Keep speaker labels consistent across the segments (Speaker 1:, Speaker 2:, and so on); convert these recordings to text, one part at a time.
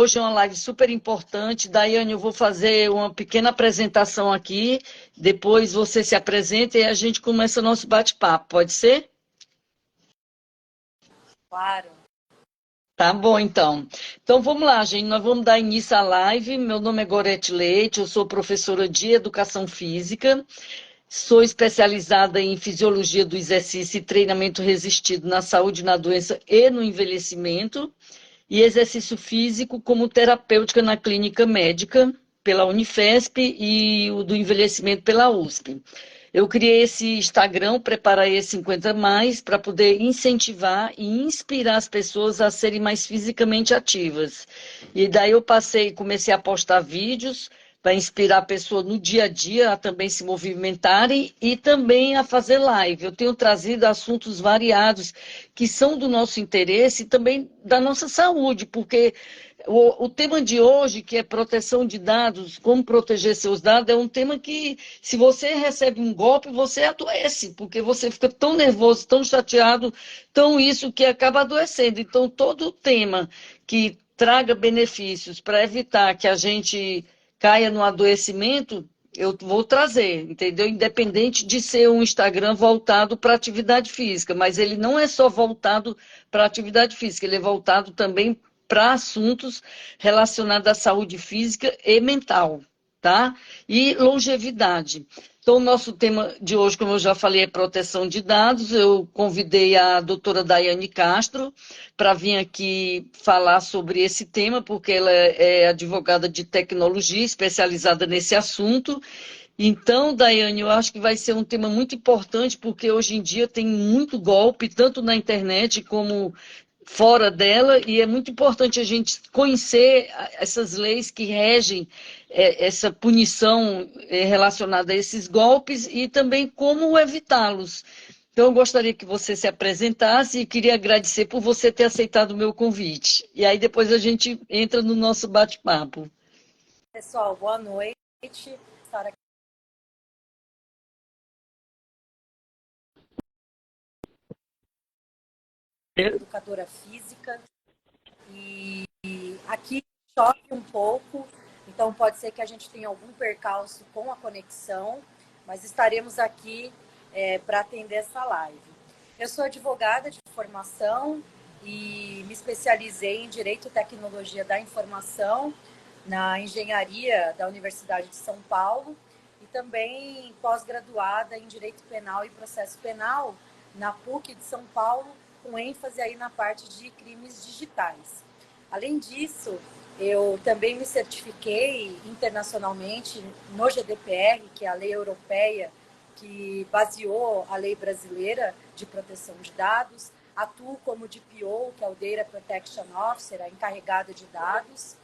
Speaker 1: Hoje é uma live super importante. Daiane, eu vou fazer uma pequena apresentação aqui, depois você se apresenta e a gente começa o nosso bate-papo, pode ser?
Speaker 2: Claro.
Speaker 1: Tá bom, então. Então vamos lá, gente. Nós vamos dar início à live. Meu nome é Gorete Leite, eu sou professora de Educação Física, sou especializada em Fisiologia do Exercício e Treinamento Resistido na Saúde, na Doença e no Envelhecimento, e exercício físico como terapêutica na clínica médica pela Unifesp e o do envelhecimento pela USP. Eu criei esse Instagram, Preparei 50 Mais, para poder incentivar e inspirar as pessoas a serem mais fisicamente ativas. E daí eu comecei a postar vídeos para inspirar a pessoa no dia a dia a também se movimentarem e também a fazer live. Eu tenho trazido assuntos variados que são do nosso interesse e também da nossa saúde, porque o tema de hoje, que é proteção de dados, como proteger seus dados, é um tema que, se você recebe um golpe, você adoece, porque você fica tão nervoso, tão chateado, tão isso que acaba adoecendo. Então, todo tema que traga benefícios para evitar que a gente caia no adoecimento, eu vou trazer, entendeu? Independente de ser um Instagram voltado para atividade física, mas ele não é só voltado para atividade física, ele é voltado também para assuntos relacionados à saúde física e mental, tá? E longevidade. Então, o nosso tema de hoje, como eu já falei, é proteção de dados. Eu convidei a doutora Daiane Castro para vir aqui falar sobre esse tema, porque ela é advogada de tecnologia, especializada nesse assunto. Então, Daiane, eu acho que vai ser um tema muito importante, porque hoje em dia tem muito golpe, tanto na internet como fora dela, e é muito importante a gente conhecer essas leis que regem essa punição relacionada a esses golpes e também como evitá-los. Então, eu gostaria que você se apresentasse e queria agradecer por você ter aceitado o meu convite. E aí depois a gente entra no nosso bate-papo.
Speaker 2: Pessoal, boa noite. Estar aqui educadora física e aqui chove um pouco, então pode ser que a gente tenha algum percalço com a conexão, mas estaremos aqui para atender essa live. Eu sou advogada de formação e me especializei em Direito e Tecnologia da Informação na Engenharia da Universidade de São Paulo e também pós-graduada em Direito Penal e Processo Penal na PUC de São Paulo, com ênfase aí na parte de crimes digitais. Além disso, eu também me certifiquei internacionalmente no GDPR, que é a lei europeia que baseou a lei brasileira de proteção de dados. Atuo como DPO, que é o Data Protection Officer, a encarregada de dados,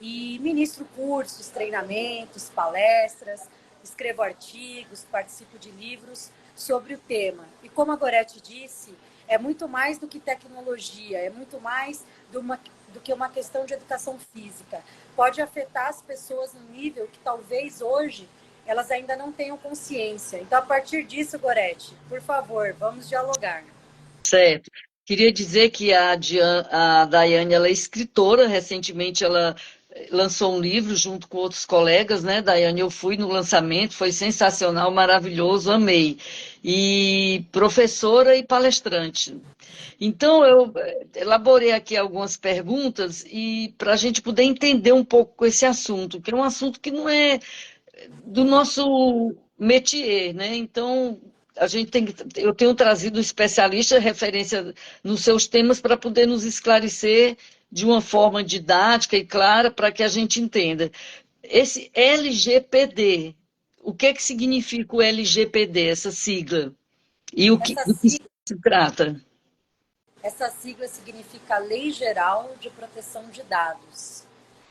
Speaker 2: e ministro cursos, treinamentos, palestras, escrevo artigos, participo de livros sobre o tema. E como a Gorete disse, é muito mais do que tecnologia, é muito mais do que uma questão de educação física. Pode afetar as pessoas no nível que talvez hoje elas ainda não tenham consciência. Então, a partir disso, Gorete, por favor, vamos dialogar.
Speaker 1: Certo. Queria dizer que a Daiane, ela é escritora, recentemente ela lançou um livro junto com outros colegas, né, Daiane? Eu fui no lançamento, foi sensacional, maravilhoso, amei. E professora e palestrante. Então, eu elaborei aqui algumas perguntas e para a gente poder entender um pouco esse assunto, que é um assunto que não é do nosso métier, né? Então, eu tenho trazido especialistas, referência nos seus temas, para poder nos esclarecer de uma forma didática e clara, para que a gente entenda. Esse LGPD, o que é que significa o LGPD, essa sigla? E
Speaker 2: Essa
Speaker 1: do que
Speaker 2: sigla,
Speaker 1: se trata?
Speaker 2: essa sigla significa Lei Geral de Proteção de Dados.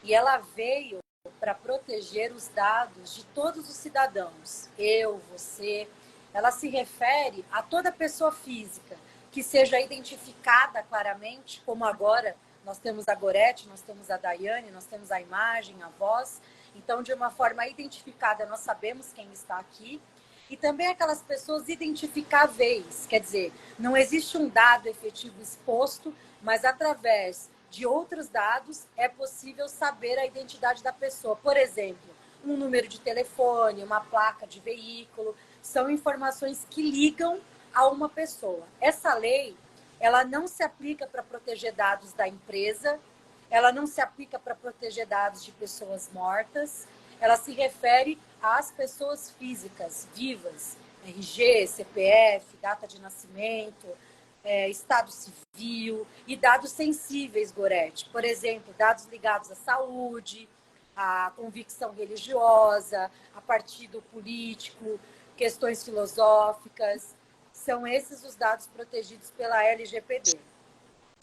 Speaker 2: E ela veio para proteger os dados de todos os cidadãos, eu, você. Ela se refere a toda pessoa física que seja identificada claramente, como agora nós temos a Gorete, nós temos a Daiane, nós temos a imagem, a voz. Então, de uma forma identificada, nós sabemos quem está aqui. E também aquelas pessoas identificáveis, quer dizer, não existe um dado efetivo exposto, mas através de outros dados, é possível saber a identidade da pessoa. Por exemplo, um número de telefone, uma placa de veículo, são informações que ligam a uma pessoa. Essa lei, ela não se aplica para proteger dados da empresa, ela não se aplica para proteger dados de pessoas mortas, ela se refere às pessoas físicas, vivas, RG, CPF, data de nascimento, estado civil e dados sensíveis, Gorete. Por exemplo, dados ligados à saúde, à convicção religiosa, a partido político, questões filosóficas. São esses os dados protegidos pela LGPD.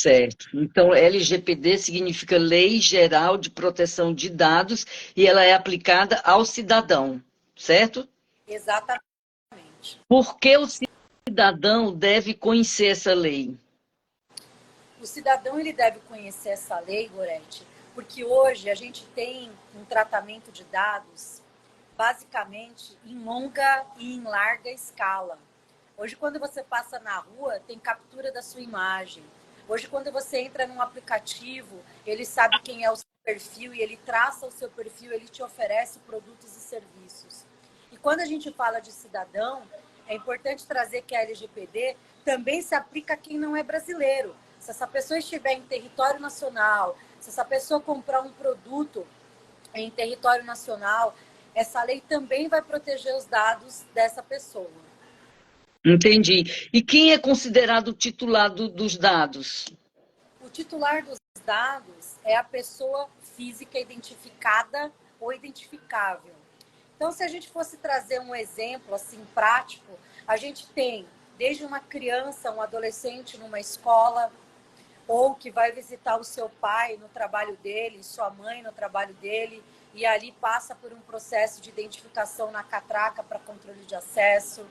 Speaker 1: Certo. Então, LGPD significa Lei Geral de Proteção de Dados e ela é aplicada ao cidadão, certo?
Speaker 2: Exatamente.
Speaker 1: Por que o cidadão deve conhecer essa lei?
Speaker 2: O cidadão ele deve conhecer essa lei, Gorete, porque hoje a gente tem um tratamento de dados basicamente em longa e em larga escala. Hoje, quando você passa na rua, tem captura da sua imagem. Hoje, quando você entra num aplicativo, ele sabe quem é o seu perfil e ele traça o seu perfil, ele te oferece produtos e serviços. E quando a gente fala de cidadão, é importante trazer que a LGPD também se aplica a quem não é brasileiro. Se essa pessoa estiver em território nacional, se essa pessoa comprar um produto em território nacional, essa lei também vai proteger os dados dessa pessoa.
Speaker 1: Entendi. E quem é considerado o titular dos dados?
Speaker 2: O titular dos dados é a pessoa física identificada ou identificável. Então, se a gente fosse trazer um exemplo assim prático, a gente tem desde uma criança, um adolescente numa escola, ou que vai visitar o seu pai no trabalho dele, sua mãe no trabalho dele, e ali passa por um processo de identificação na catraca para controle de acesso.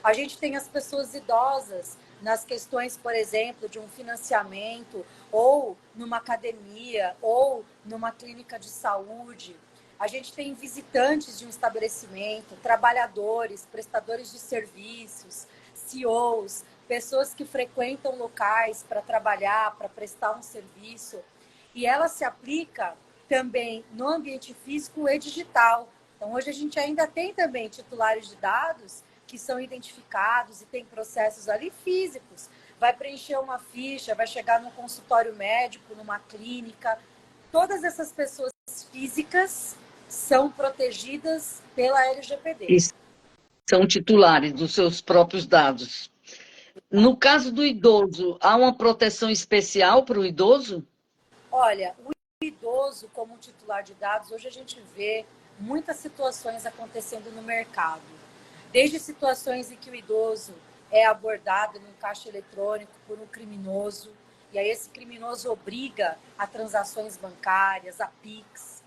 Speaker 2: A gente tem as pessoas idosas nas questões, por exemplo, de um financiamento, ou numa academia, ou numa clínica de saúde. A gente tem visitantes de um estabelecimento, trabalhadores, prestadores de serviços, CEOs, pessoas que frequentam locais para trabalhar, para prestar um serviço. E ela se aplica também no ambiente físico e digital. Então, hoje a gente ainda tem também titulares de dados que são identificados e tem processos ali físicos. Vai preencher uma ficha, vai chegar num consultório médico, numa clínica. Todas essas pessoas físicas são protegidas pela LGPD.
Speaker 1: E são titulares dos seus próprios dados. No caso do idoso, há uma proteção especial para o idoso?
Speaker 2: Olha, o idoso como titular de dados, hoje a gente vê muitas situações acontecendo no mercado. Desde situações em que o idoso é abordado num caixa eletrônico por um criminoso, e aí esse criminoso obriga a transações bancárias, a Pix.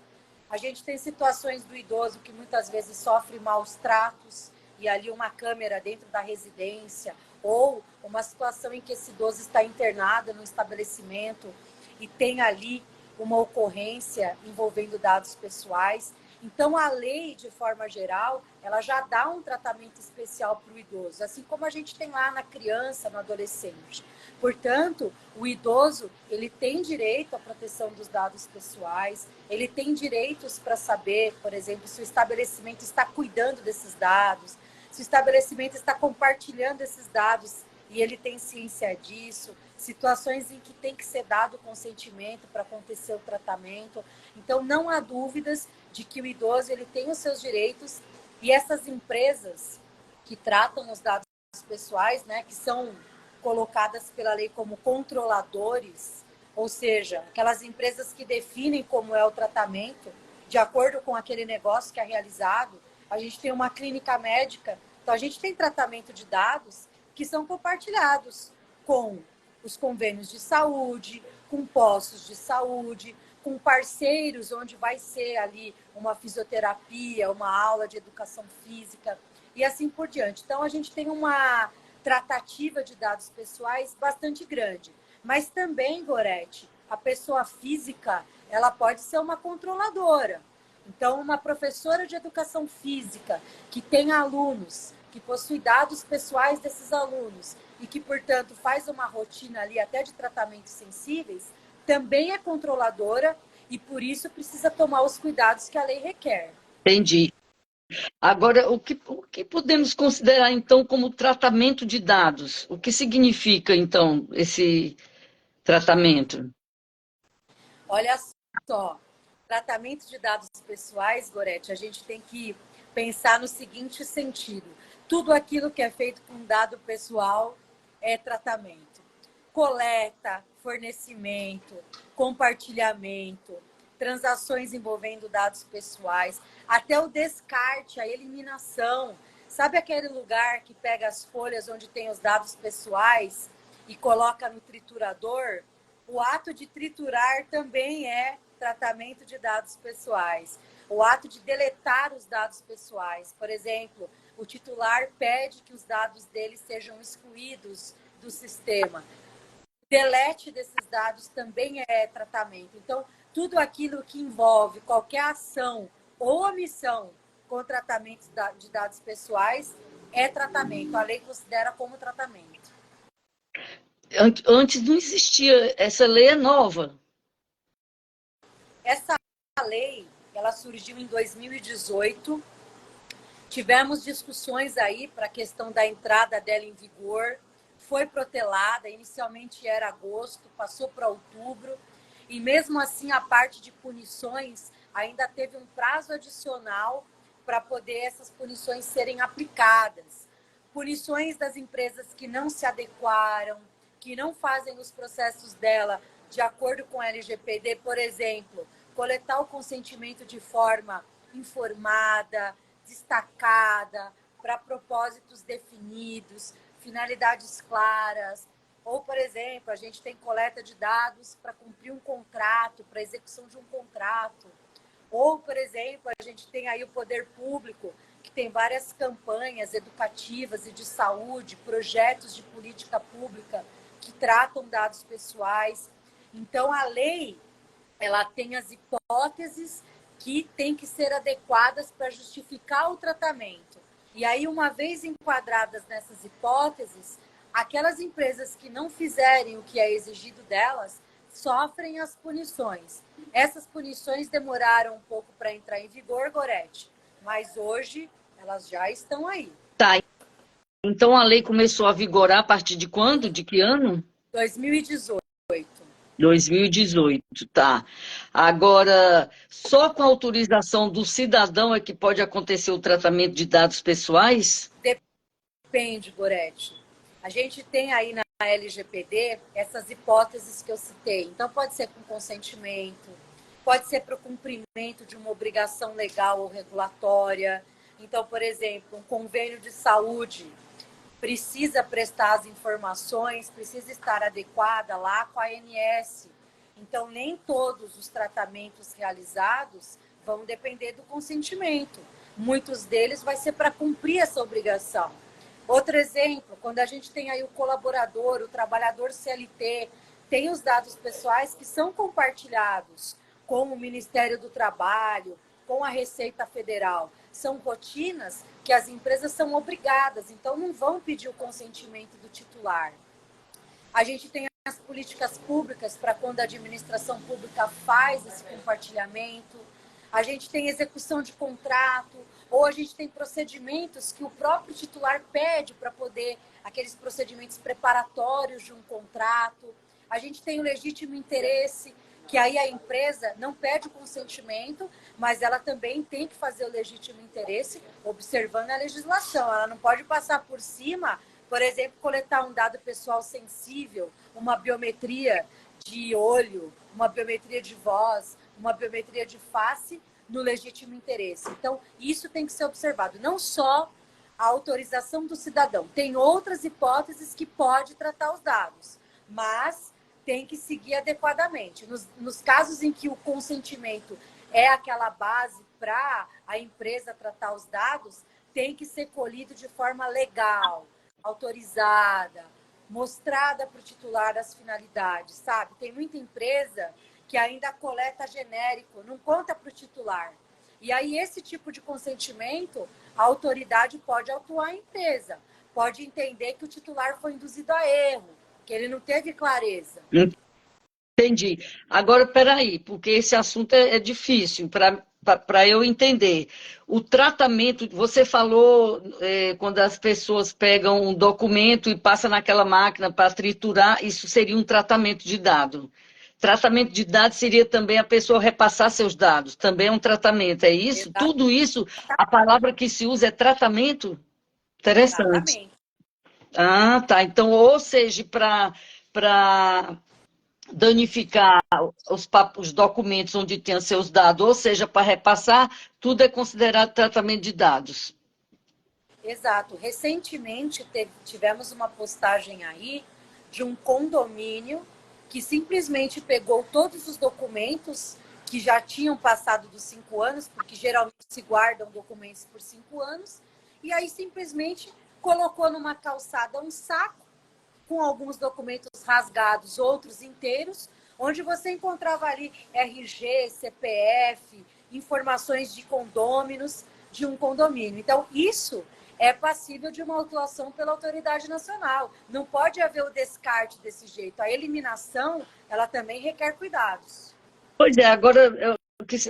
Speaker 2: A gente tem situações do idoso que muitas vezes sofre maus tratos, e ali uma câmera dentro da residência, ou uma situação em que esse idoso está internado no estabelecimento e tem ali uma ocorrência envolvendo dados pessoais. Então, a lei, de forma geral, ela já dá um tratamento especial para o idoso, assim como a gente tem lá na criança, no adolescente. Portanto, o idoso, ele tem direito à proteção dos dados pessoais, ele tem direitos para saber, por exemplo, se o estabelecimento está cuidando desses dados, se o estabelecimento está compartilhando esses dados e ele tem ciência disso, situações em que tem que ser dado consentimento para acontecer o tratamento. Então, não há dúvidas de que o idoso ele tem os seus direitos e essas empresas que tratam os dados pessoais, né, que são colocadas pela lei como controladores, ou seja, aquelas empresas que definem como é o tratamento, de acordo com aquele negócio que é realizado. A gente tem uma clínica médica, então a gente tem tratamento de dados que são compartilhados com os convênios de saúde, com postos de saúde, com parceiros onde vai ser ali uma fisioterapia, uma aula de educação física e assim por diante. Então, a gente tem uma tratativa de dados pessoais bastante grande. Mas também, Gorete, a pessoa física, ela pode ser uma controladora. Então, uma professora de educação física que tem alunos, que possui dados pessoais desses alunos e que, portanto, faz uma rotina ali até de tratamentos sensíveis, também é controladora e, por isso, precisa tomar os cuidados que a lei requer.
Speaker 1: Entendi. Agora, o que podemos considerar, então, como tratamento de dados? O que significa, então, esse tratamento?
Speaker 2: Olha só, tratamento de dados pessoais, Gorete, a gente tem que pensar no seguinte sentido: tudo aquilo que é feito com dado pessoal é tratamento. Coleta, fornecimento, compartilhamento, transações envolvendo dados pessoais, até o descarte, a eliminação. Sabe aquele lugar que pega as folhas onde tem os dados pessoais e coloca no triturador? O ato de triturar também é tratamento de dados pessoais. O ato de deletar os dados pessoais. Por exemplo, o titular pede que os dados dele sejam excluídos do sistema. O delete desses dados também é tratamento. Então, tudo aquilo que envolve qualquer ação ou omissão com tratamento de dados pessoais é tratamento. A lei considera como tratamento.
Speaker 1: Antes não existia, essa lei é nova.
Speaker 2: Essa lei, ela surgiu em 2018. Tivemos discussões aí para a questão da entrada dela em vigor. Foi protelada, inicialmente era agosto, passou para outubro. E mesmo assim, a parte de punições ainda teve um prazo adicional para poder essas punições serem aplicadas. Punições das empresas que não se adequaram, que não fazem os processos dela de acordo com a LGPD, por exemplo, coletar o consentimento de forma informada, destacada, para propósitos definidos, finalidades claras. Ou, por exemplo, a gente tem coleta de dados para cumprir um contrato, para execução de um contrato. Ou, por exemplo, a gente tem aí o poder público, que tem várias campanhas educativas e de saúde, projetos de política pública que tratam dados pessoais. Então, a lei, ela tem as hipóteses que têm que ser adequadas para justificar o tratamento. E aí, uma vez enquadradas nessas hipóteses, aquelas empresas que não fizerem o que é exigido delas sofrem as punições. Essas punições demoraram um pouco para entrar em vigor, Gorete, mas hoje elas já estão aí.
Speaker 1: Tá. Então a lei começou a vigorar a partir de quando? De que ano?
Speaker 2: 2018.
Speaker 1: 2018, tá. Agora, só com a autorização do cidadão é que pode acontecer o tratamento de dados pessoais?
Speaker 2: Depende, Gorete. A gente tem aí na LGPD essas hipóteses que eu citei. Então, pode ser com consentimento, pode ser para o cumprimento de uma obrigação legal ou regulatória. Então, por exemplo, um convênio de saúde precisa prestar as informações, precisa estar adequada lá com a ANS. Então, nem todos os tratamentos realizados vão depender do consentimento. Muitos deles vai ser para cumprir essa obrigação. Outro exemplo, quando a gente tem aí o colaborador, o trabalhador CLT, tem os dados pessoais que são compartilhados com o Ministério do Trabalho, com a Receita Federal. São rotinas que as empresas são obrigadas, então não vão pedir o consentimento do titular. A gente tem as políticas públicas para quando a administração pública faz esse compartilhamento. A gente tem execução de contrato, ou a gente tem procedimentos que o próprio titular pede para poder, aqueles procedimentos preparatórios de um contrato. A gente tem o legítimo interesse, que aí a empresa não pede o consentimento, mas ela também tem que fazer o legítimo interesse observando a legislação. Ela não pode passar por cima, por exemplo, coletar um dado pessoal sensível, uma biometria de olho, uma biometria de voz, uma biometria de face no legítimo interesse. Então, isso tem que ser observado. Não só a autorização do cidadão. Tem outras hipóteses que pode tratar os dados, mas tem que seguir adequadamente. Nos casos em que o consentimento é aquela base para a empresa tratar os dados, tem que ser colhido de forma legal, autorizada, mostrada para o titular as finalidades, sabe? Tem muita empresa que ainda coleta genérico, não conta para o titular. E aí, esse tipo de consentimento, a autoridade pode autuar a empresa, pode entender que o titular foi induzido a erro, que ele não teve clareza.
Speaker 1: Entendi. Agora, peraí, porque esse assunto é difícil para eu entender. O tratamento, você falou quando as pessoas pegam um documento e passam naquela máquina para triturar, isso seria um tratamento de dado. Tratamento de dados seria também a pessoa repassar seus dados, também é um tratamento, é isso? Tudo isso, a palavra que se usa é tratamento? Interessante.
Speaker 2: Exatamente.
Speaker 1: Ah, tá. Então, ou seja, para danificar os documentos onde tem seus dados, ou seja, para repassar, tudo é considerado tratamento de dados.
Speaker 2: Exato. Recentemente tivemos uma postagem aí de um condomínio que simplesmente pegou todos os documentos que já tinham passado dos 5 anos, porque geralmente se guardam documentos por 5 anos, e aí simplesmente colocou numa calçada um saco com alguns documentos rasgados, outros inteiros, onde você encontrava ali RG, CPF, informações de condôminos de um condomínio. Então, isso é passível de uma autuação pela autoridade nacional. Não pode haver o descarte desse jeito. A eliminação, ela também requer cuidados.
Speaker 1: Pois é, agora é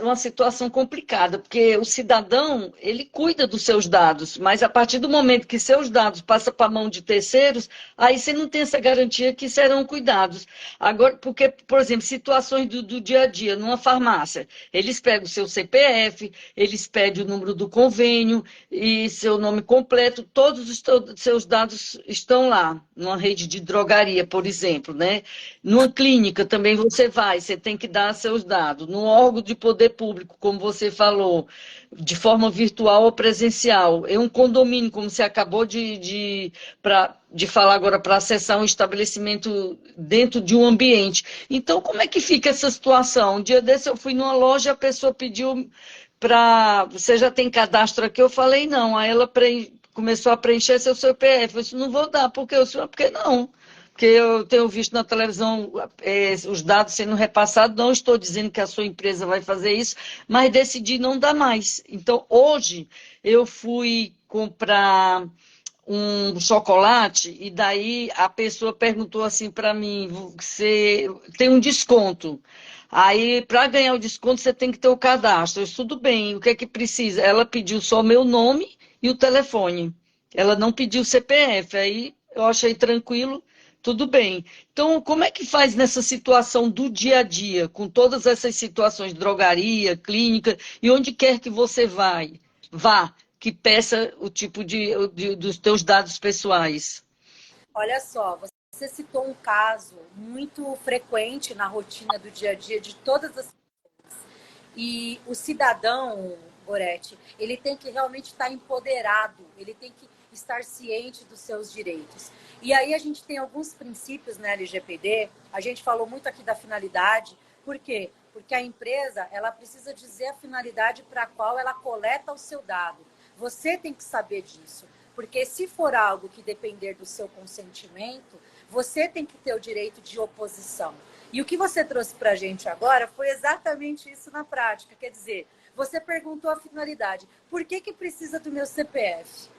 Speaker 1: uma situação complicada, porque o cidadão, ele cuida dos seus dados, mas a partir do momento que seus dados passam para a mão de terceiros, aí você não tem essa garantia que serão cuidados. Agora, porque, por exemplo, situações do dia a dia, numa farmácia, eles pegam o seu CPF, eles pedem o número do convênio e seu nome completo, todos os seus dados estão lá, numa rede de drogaria, por exemplo, né? Numa clínica também você tem que dar seus dados. Num órgão de poder público, como você falou, de forma virtual ou presencial. É um condomínio, como você acabou de falar agora, para acessar um estabelecimento dentro de um ambiente. Então, como é que fica essa situação? Um dia desse eu fui numa loja, a pessoa pediu para... Você já tem cadastro aqui? Eu falei, não. Aí ela começou a preencher seu CPF. Eu disse, não vou dar, porque eu senhor, porque não? Porque eu tenho visto na televisão os dados sendo repassados, não estou dizendo que a sua empresa vai fazer isso, mas decidi não dar mais. Então, hoje, eu fui comprar um chocolate e daí a pessoa perguntou assim para mim, você tem um desconto. Aí, para ganhar o desconto, você tem que ter o cadastro. Eu disse, tudo bem, o que é que precisa? Ela pediu só meu nome e o telefone. Ela não pediu CPF. Aí eu achei tranquilo, tudo bem. Então, como é que faz nessa situação do dia a dia, com todas essas situações, drogaria, clínica, e onde quer que você vá, que peça o tipo dos teus dados pessoais?
Speaker 2: Olha só, você citou um caso muito frequente na rotina do dia a dia de todas as. E o cidadão, Goretti, ele tem que realmente estar empoderado, ele tem que estar ciente dos seus direitos. E aí a gente tem alguns princípios na LGPD, a gente falou muito aqui da finalidade, por quê? Porque a empresa, ela precisa dizer a finalidade para a qual ela coleta o seu dado. Você tem que saber disso, porque se for algo que depender do seu consentimento, você tem que ter o direito de oposição. E o que você trouxe para a gente agora foi exatamente isso na prática. Quer dizer, você perguntou a finalidade. Por que precisa do meu CPF?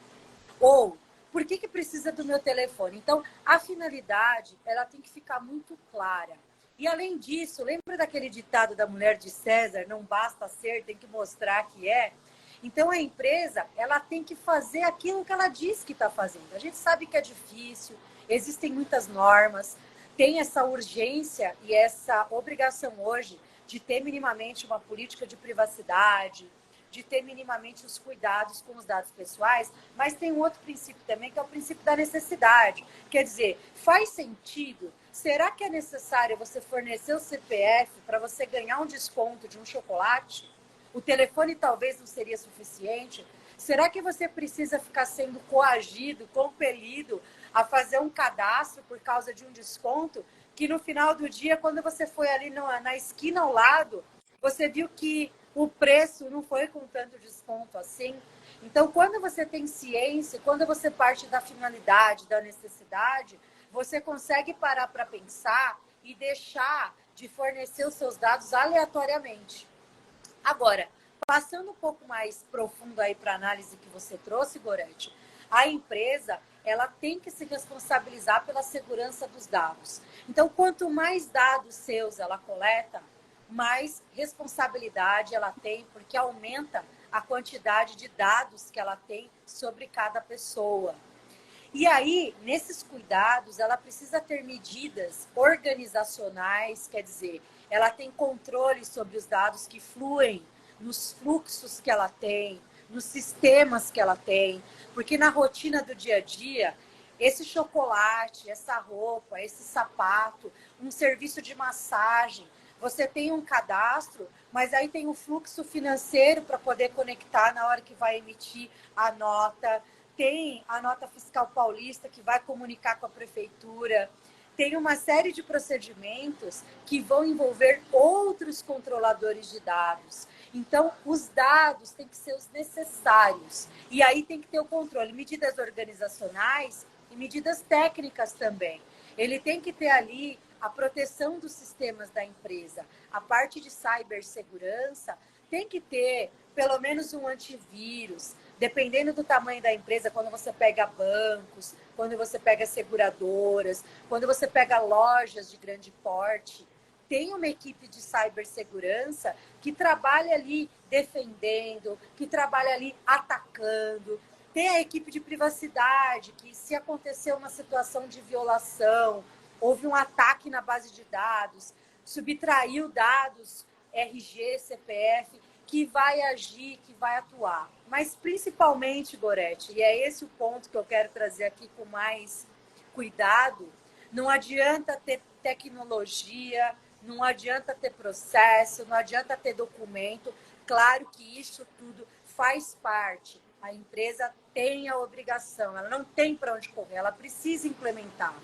Speaker 2: Ou, por que precisa do meu telefone? Então, a finalidade, ela tem que ficar muito clara. E, além disso, lembra daquele ditado da mulher de César? Não basta ser, tem que mostrar que é. Então, a empresa, ela tem que fazer aquilo que ela diz que está fazendo. A gente sabe que é difícil, existem muitas normas, tem essa urgência e essa obrigação hoje de ter minimamente uma política de privacidade, de ter minimamente os cuidados com os dados pessoais, mas tem um outro princípio também, que é o princípio da necessidade. Quer dizer, faz sentido? Será que é necessário você fornecer o CPF para você ganhar um desconto de um chocolate? O telefone talvez não seria suficiente? Será que você precisa ficar sendo coagido, compelido a fazer um cadastro por causa de um desconto, que no final do dia, quando você foi ali na esquina ao lado, você viu que o preço não foi com tanto desconto assim? Então, quando você tem ciência, quando você parte da finalidade, da necessidade, você consegue parar para pensar e deixar de fornecer os seus dados aleatoriamente. Agora, passando um pouco mais profundo aí para a análise que você trouxe, Gorete, A empresa, ela tem que se responsabilizar pela segurança dos dados. Então, quanto mais dados seus ela coleta, mais responsabilidade ela tem, porque aumenta a quantidade de dados que ela tem sobre cada pessoa. E aí, nesses cuidados, ela precisa ter medidas organizacionais, quer dizer, ela tem controle sobre os dados que fluem, nos fluxos que ela tem, nos sistemas que ela tem, porque na rotina do dia a dia, esse chocolate, essa roupa, esse sapato, um serviço de massagem, você tem um cadastro, mas aí tem um fluxo financeiro para poder conectar na hora que vai emitir a nota, tem a nota fiscal paulista que vai comunicar com a prefeitura, tem uma série de procedimentos que vão envolver outros controladores de dados. Então, os dados têm que ser os necessários. E aí tem que ter o controle, medidas organizacionais e medidas técnicas também. Ele tem que ter ali a proteção dos sistemas da empresa. A parte de cibersegurança tem que ter pelo menos um antivírus. Dependendo do tamanho da empresa, quando você pega bancos, quando você pega seguradoras, quando você pega lojas de grande porte, tem uma equipe de cibersegurança que trabalha ali defendendo, que trabalha ali atacando. Tem a equipe de privacidade, que se acontecer uma situação de violação, houve um ataque na base de dados, subtraiu dados, RG, CPF, que vai agir, que vai atuar. Mas principalmente, Gorete, e é esse o ponto que eu quero trazer aqui com mais cuidado, não adianta ter tecnologia, não adianta ter processo, não adianta ter documento. Claro que isso tudo faz parte. A empresa tem a obrigação, ela não tem para onde correr, ela precisa implementar.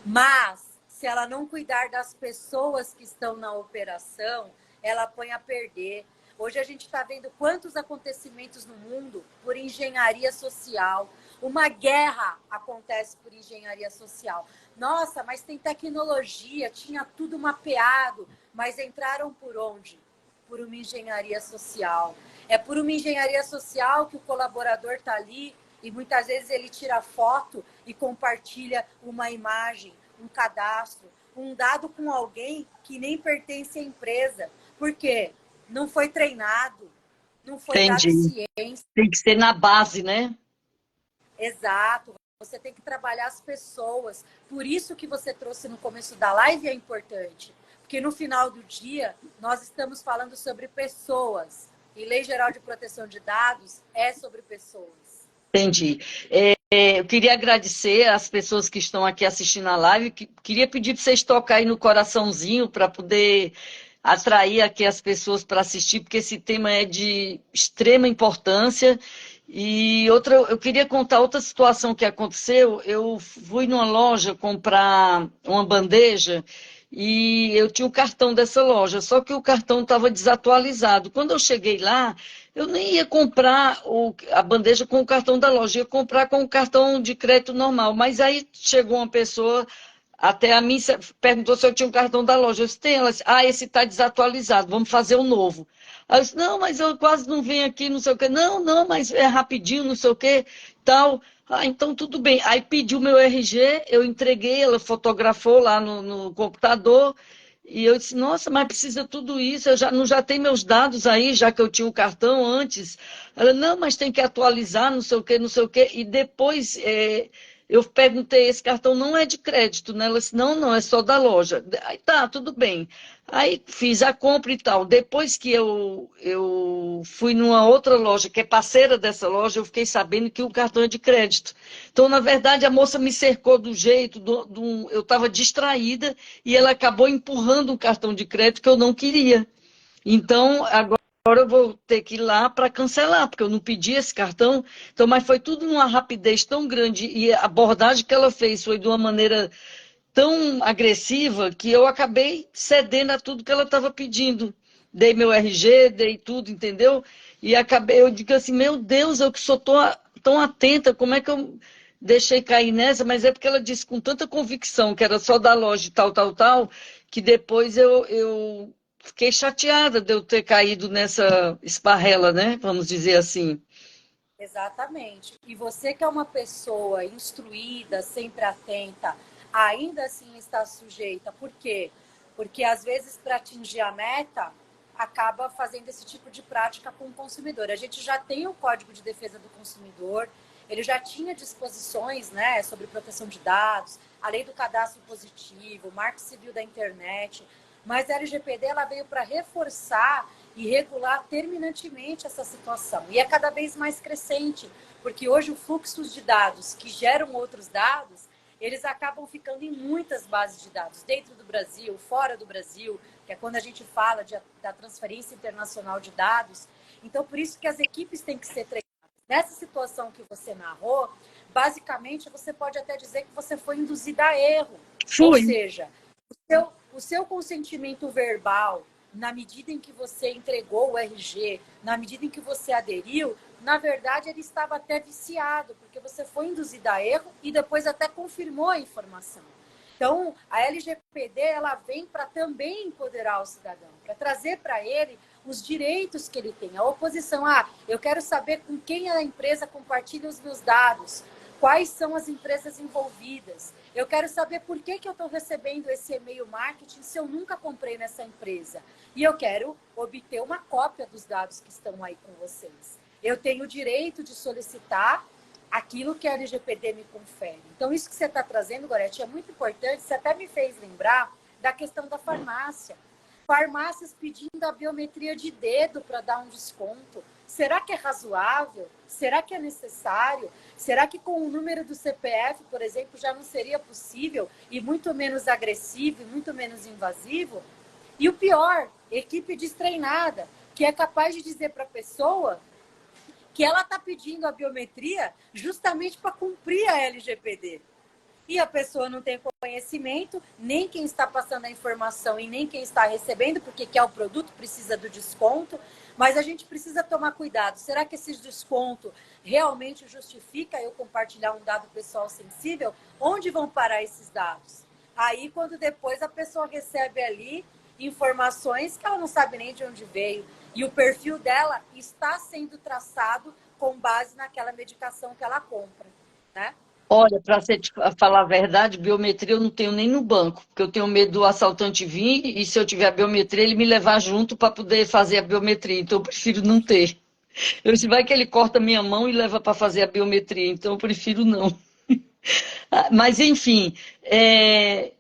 Speaker 2: Mas, se ela não cuidar das pessoas que estão na operação, ela põe a perder. Hoje a gente está vendo quantos acontecimentos no mundo por engenharia social. Uma guerra acontece por engenharia social. Nossa, mas tem tecnologia, tinha tudo mapeado, mas entraram por onde? Por uma engenharia social. É por uma engenharia social que o colaborador está ali e muitas vezes ele tira foto e compartilha uma imagem, um cadastro, um dado com alguém que nem pertence à empresa. Por quê? Não foi treinado, não foi dado
Speaker 1: Entendi.
Speaker 2: ciência.
Speaker 1: Tem que ser na base, né?
Speaker 2: Exato. Você tem que trabalhar as pessoas. Por isso que você trouxe no começo da live é importante. Porque no final do dia, nós estamos falando sobre pessoas. E Lei Geral de Proteção de Dados é sobre pessoas.
Speaker 1: Entendi. Eu queria agradecer às pessoas que estão aqui assistindo a live. Queria pedir para vocês tocarem no coraçãozinho para poder atrair aqui as pessoas para assistir, porque esse tema é de extrema importância. E outra, eu queria contar outra situação que aconteceu. Eu fui numa loja comprar uma bandeja e eu tinha o cartão dessa loja, só que o cartão estava desatualizado. Quando eu cheguei lá, eu nem ia comprar a bandeja com o cartão da loja, ia comprar com o cartão de crédito normal. Mas aí chegou uma pessoa até a mim, perguntou se eu tinha um cartão da loja. Eu disse, tem. Ela disse, esse está desatualizado, vamos fazer o novo. Aí eu disse, não, mas eu quase não venho aqui, não sei o quê. Não, não, mas é rapidinho, não sei o quê, tal. Então tudo bem. Aí pediu meu RG, eu entreguei, ela fotografou lá no computador. E eu disse, nossa, mas precisa tudo isso, eu já, não já tem meus dados aí, já que eu tinha o cartão antes. Ela, não, mas tem que atualizar, não sei o quê, não sei o quê. E depois eu perguntei, esse cartão não é de crédito, né? Ela disse, não, não, é só da loja. Aí tá, tudo bem. Aí fiz a compra e tal. Depois que eu fui numa outra loja, que é parceira dessa loja, eu fiquei sabendo que o cartão é de crédito. Então, na verdade, a moça me cercou do jeito, eu estava distraída e ela acabou empurrando um cartão de crédito que eu não queria. Então, agora eu vou ter que ir lá para cancelar, porque eu não pedi esse cartão. Então, mas foi tudo numa rapidez tão grande e a abordagem que ela fez foi de uma maneira tão agressiva que eu acabei cedendo a tudo que ela estava pedindo. Dei meu RG, dei tudo, entendeu? E acabei, eu digo assim, meu Deus, eu que sou tão atenta, como é que eu deixei cair nessa? Mas é porque ela disse com tanta convicção que era só da loja e tal, tal, tal, que depois eu fiquei chateada de eu ter caído nessa esparrela, né? Vamos dizer assim.
Speaker 2: Exatamente. E você que é uma pessoa instruída, sempre atenta, ainda assim está sujeita. Por quê? Porque às vezes para atingir a meta acaba fazendo esse tipo de prática com o consumidor. A gente já tem o Código de Defesa do Consumidor, ele já tinha disposições, né, sobre proteção de dados, a lei do cadastro positivo, o Marco Civil da Internet, mas a LGPD ela veio para reforçar e regular terminantemente essa situação. E é cada vez mais crescente, porque hoje o fluxo de dados que geram outros dados, eles acabam ficando em muitas bases de dados, dentro do Brasil, fora do Brasil, que é quando a gente fala da transferência internacional de dados. Então, por isso que as equipes têm que ser treinadas. Nessa situação que você narrou, basicamente, você pode até dizer que você foi induzida a erro. Ou
Speaker 1: Fui.
Speaker 2: seja, o seu consentimento verbal, na medida em que você entregou o RG, na medida em que você aderiu, na verdade ele estava até viciado, porque você foi induzida a erro e depois até confirmou a informação. Então, a LGPD ela vem para também empoderar o cidadão, para trazer para ele os direitos que ele tem. A oposição, eu quero saber com quem a empresa compartilha os meus dados, quais são as empresas envolvidas. Eu quero saber por que eu estou recebendo esse e-mail marketing se eu nunca comprei nessa empresa. E eu quero obter uma cópia dos dados que estão aí com vocês. Eu tenho o direito de solicitar aquilo que a LGPD me confere. Então, isso que você está trazendo, Gorete, é muito importante. Você até me fez lembrar da questão da farmácia. Farmácias pedindo a biometria de dedo para dar um desconto. Será que é razoável? Será que é necessário? Será que com o número do CPF, por exemplo, já não seria possível e muito menos agressivo e muito menos invasivo? E o pior, equipe destreinada, que é capaz de dizer para a pessoa que ela está pedindo a biometria justamente para cumprir a LGPD. E a pessoa não tem conhecimento, nem quem está passando a informação e nem quem está recebendo, porque quer o produto, precisa do desconto. Mas a gente precisa tomar cuidado. Será que esse desconto realmente justifica eu compartilhar um dado pessoal sensível? Onde vão parar esses dados? Aí, quando depois a pessoa recebe ali informações que ela não sabe nem de onde veio. E o perfil dela está sendo traçado com base naquela medicação que ela compra, né?
Speaker 1: Olha, para falar a verdade, biometria eu não tenho nem no banco, porque eu tenho medo do assaltante vir e se eu tiver a biometria, ele me levar junto para poder fazer a biometria. Então eu prefiro não ter. Eu se vai que ele corta minha mão e leva para fazer a biometria, então eu prefiro não. Mas, enfim, é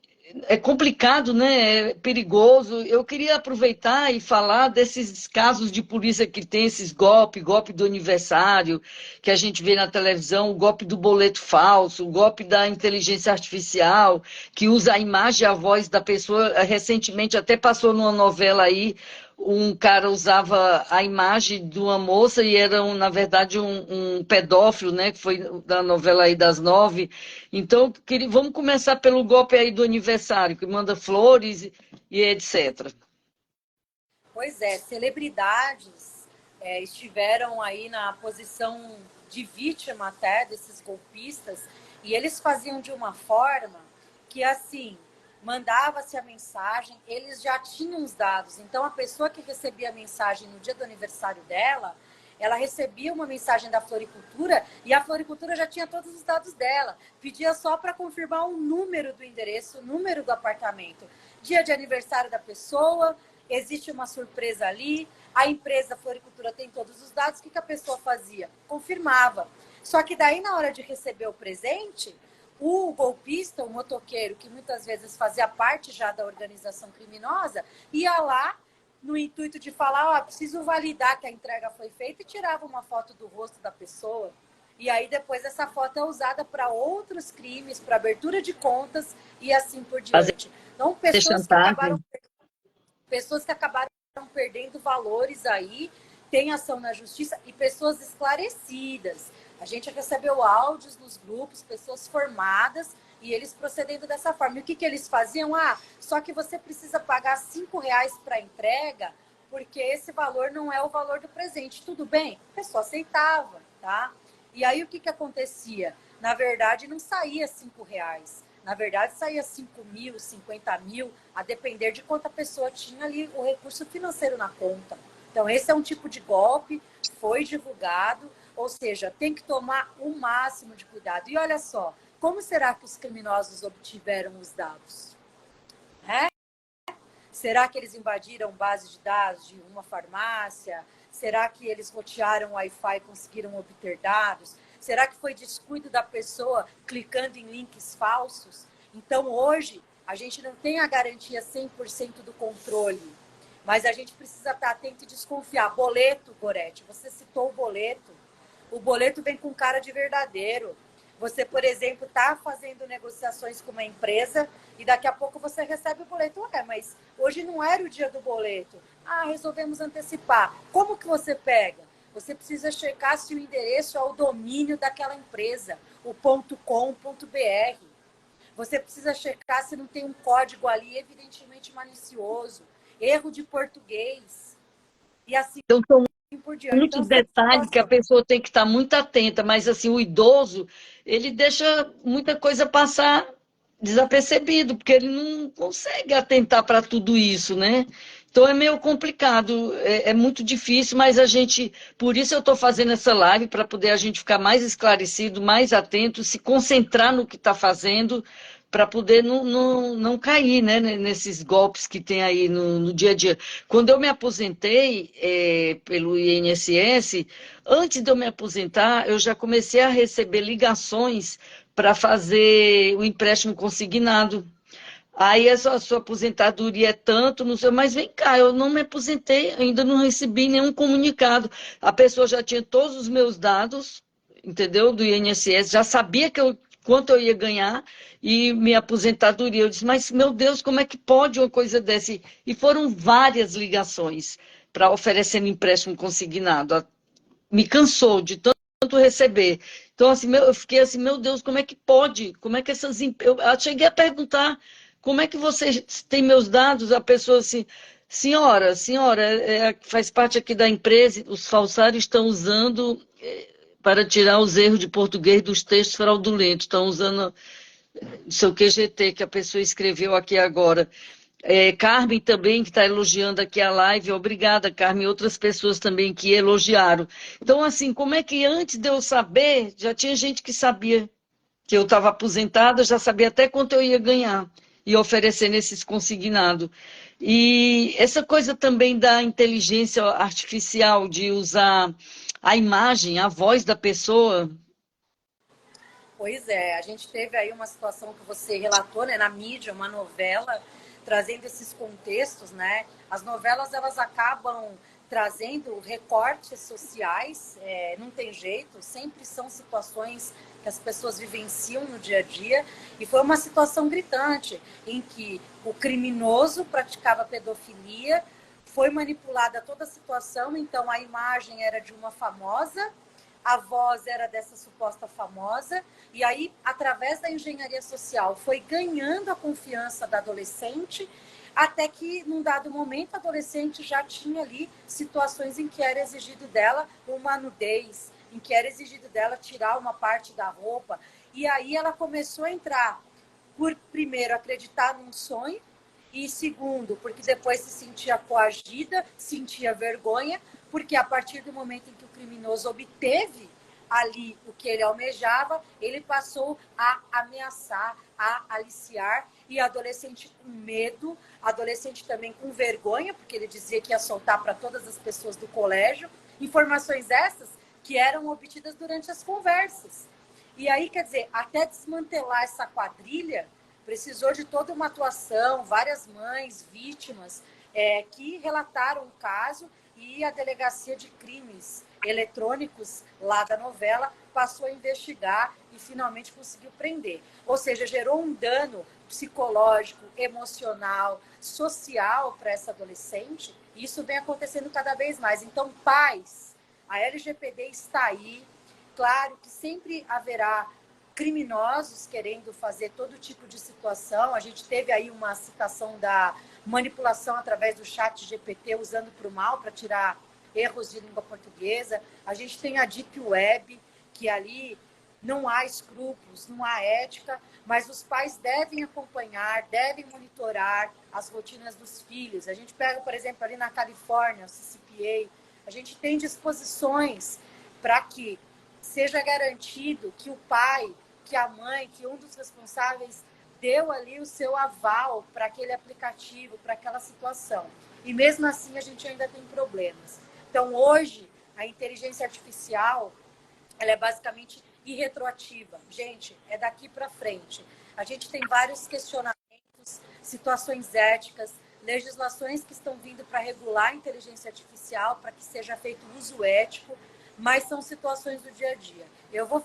Speaker 1: complicado, né? É perigoso. Eu queria aproveitar e falar desses casos de polícia que tem esses golpes, golpe do aniversário, que a gente vê na televisão, o golpe do boleto falso, o golpe da inteligência artificial, que usa a imagem e a voz da pessoa. Recentemente até passou numa novela aí, um cara usava a imagem de uma moça e era, na verdade, um pedófilo, né? Que foi da novela aí das 9. Então, vamos começar pelo golpe aí do aniversário, que manda flores e etc.
Speaker 2: Pois é, celebridades estiveram aí na posição de vítima até desses golpistas e eles faziam de uma forma que, assim, mandava-se a mensagem, eles já tinham os dados. Então, a pessoa que recebia a mensagem no dia do aniversário dela, ela recebia uma mensagem da floricultura e a floricultura já tinha todos os dados dela. Pedia só para confirmar o número do endereço, o número do apartamento. Dia de aniversário da pessoa, existe uma surpresa ali, a empresa floricultura tem todos os dados, o que a pessoa fazia? Confirmava. Só que daí, na hora de receber o presente, o golpista, o motoqueiro, que muitas vezes fazia parte já da organização criminosa, ia lá no intuito de falar, preciso validar que a entrega foi feita e tirava uma foto do rosto da pessoa. E aí depois essa foto é usada para outros crimes, para abertura de contas e assim por
Speaker 1: Fazer
Speaker 2: diante. Então,
Speaker 1: chantagem.
Speaker 2: pessoas que acabaram perdendo valores aí, tem ação na justiça e pessoas esclarecidas. A gente recebeu áudios nos grupos, pessoas formadas e eles procedendo dessa forma. E o que eles faziam? Só que você precisa pagar R$ 5 para entrega, porque esse valor não é o valor do presente. Tudo bem? A pessoa aceitava, tá? E aí o que acontecia? Na verdade, não saía R$ 5. Na verdade, saía 5 mil, 50 mil, a depender de quanto a pessoa tinha ali o recurso financeiro na conta. Então, esse é um tipo de golpe, foi divulgado. Ou seja, tem que tomar o máximo de cuidado. E olha só, como será que os criminosos obtiveram os dados? Será que eles invadiram base de dados de uma farmácia? Será que eles rotearam o Wi-Fi e conseguiram obter dados? Será que foi descuido da pessoa clicando em links falsos? Então, hoje, a gente não tem a garantia 100% do controle, mas a gente precisa estar atento e desconfiar. Boleto, Gorete, você citou o boleto. O boleto vem com cara de verdadeiro. Você, por exemplo, está fazendo negociações com uma empresa e daqui a pouco você recebe o boleto. Mas hoje não era o dia do boleto. Resolvemos antecipar. Como que você pega? Você precisa checar se o endereço é o domínio daquela empresa, o .com.br. Você precisa checar se não tem um código ali evidentemente malicioso, erro de português e assim
Speaker 1: Então, são
Speaker 2: por diante.
Speaker 1: muitos detalhes que a pessoa tem que estar muito atenta, mas assim, o idoso, ele deixa muita coisa passar desapercebido, porque ele não consegue atentar para tudo isso, né? Então é meio complicado, é muito difícil, mas a gente, por isso eu estou fazendo essa live, para poder a gente ficar mais esclarecido, mais atento, se concentrar no que está fazendo, para poder não cair, né, nesses golpes que tem aí no dia a dia. Quando eu me aposentei pelo INSS, antes de eu me aposentar, eu já comecei a receber ligações para fazer o empréstimo consignado. Aí a sua aposentadoria é tanto, não sei, mas vem cá, eu não me aposentei, ainda não recebi nenhum comunicado. A pessoa já tinha todos os meus dados, entendeu? Do INSS, já sabia quanto eu ia ganhar e minha aposentadoria. Eu disse, mas meu Deus, como é que pode uma coisa dessa? E foram várias ligações para oferecendo empréstimo consignado. Me cansou de tanto receber. Então, assim, eu fiquei assim, meu Deus, como é que pode? Como é que eu cheguei a perguntar, como é que você tem meus dados? A pessoa assim, senhora, faz parte aqui da empresa, os falsários estão usando para tirar os erros de português dos textos fraudulentos, estão usando o seu QGT que a pessoa escreveu aqui agora. Carmen também, que está elogiando aqui a live, obrigada, Carmen, e outras pessoas também que elogiaram. Então, assim, como é que antes de eu saber, já tinha gente que sabia que eu estava aposentada, já sabia até quanto eu ia ganhar e oferecendo esses consignados. E essa coisa também da inteligência artificial, de usar a imagem, a voz da pessoa.
Speaker 2: Pois é, a gente teve aí uma situação que você relatou, né, na mídia, uma novela, trazendo esses contextos, né? As novelas, elas acabam trazendo recortes sociais, não tem jeito, sempre são situações que as pessoas vivenciam no dia a dia, e foi uma situação gritante, em que o criminoso praticava pedofilia, foi manipulada toda a situação, então a imagem era de uma famosa, a voz era dessa suposta famosa, e aí, através da engenharia social, foi ganhando a confiança da adolescente, até que, num dado momento, a adolescente já tinha ali situações em que era exigido dela uma nudez, em que era exigido dela tirar uma parte da roupa, e aí ela começou a entrar, por primeiro, acreditar num sonho, e segundo, porque depois se sentia coagida, sentia vergonha, porque a partir do momento em que o criminoso obteve ali o que ele almejava, ele passou a ameaçar, a aliciar, e a adolescente com medo, a adolescente também com vergonha, porque ele dizia que ia soltar para todas as pessoas do colégio, informações essas que eram obtidas durante as conversas. E aí, quer dizer, até desmantelar essa quadrilha, precisou de toda uma atuação, várias mães, vítimas, que relataram o caso, e a Delegacia de Crimes Eletrônicos, lá da novela, passou a investigar e finalmente conseguiu prender. Ou seja, gerou um dano psicológico, emocional, social para essa adolescente, e isso vem acontecendo cada vez mais. Então, pais, a LGPD está aí, claro que sempre haverá criminosos querendo fazer todo tipo de situação. A gente teve aí uma citação da manipulação através do chat GPT, usando para o mal, para tirar erros de língua portuguesa. A gente tem a Deep Web, que ali não há escrúpulos, não há ética, mas os pais devem acompanhar, devem monitorar as rotinas dos filhos. A gente pega, por exemplo, ali na Califórnia, o CCPA, a gente tem disposições para que seja garantido que o pai, que a mãe, que um dos responsáveis deu ali o seu aval para aquele aplicativo, para aquela situação. E mesmo assim a gente ainda tem problemas. Então hoje a inteligência artificial, ela é basicamente irretroativa. Gente, é daqui para frente. A gente tem vários questionamentos, situações éticas, legislações que estão vindo para regular a inteligência artificial, para que seja feito uso ético, mas são situações do dia a dia. Eu vou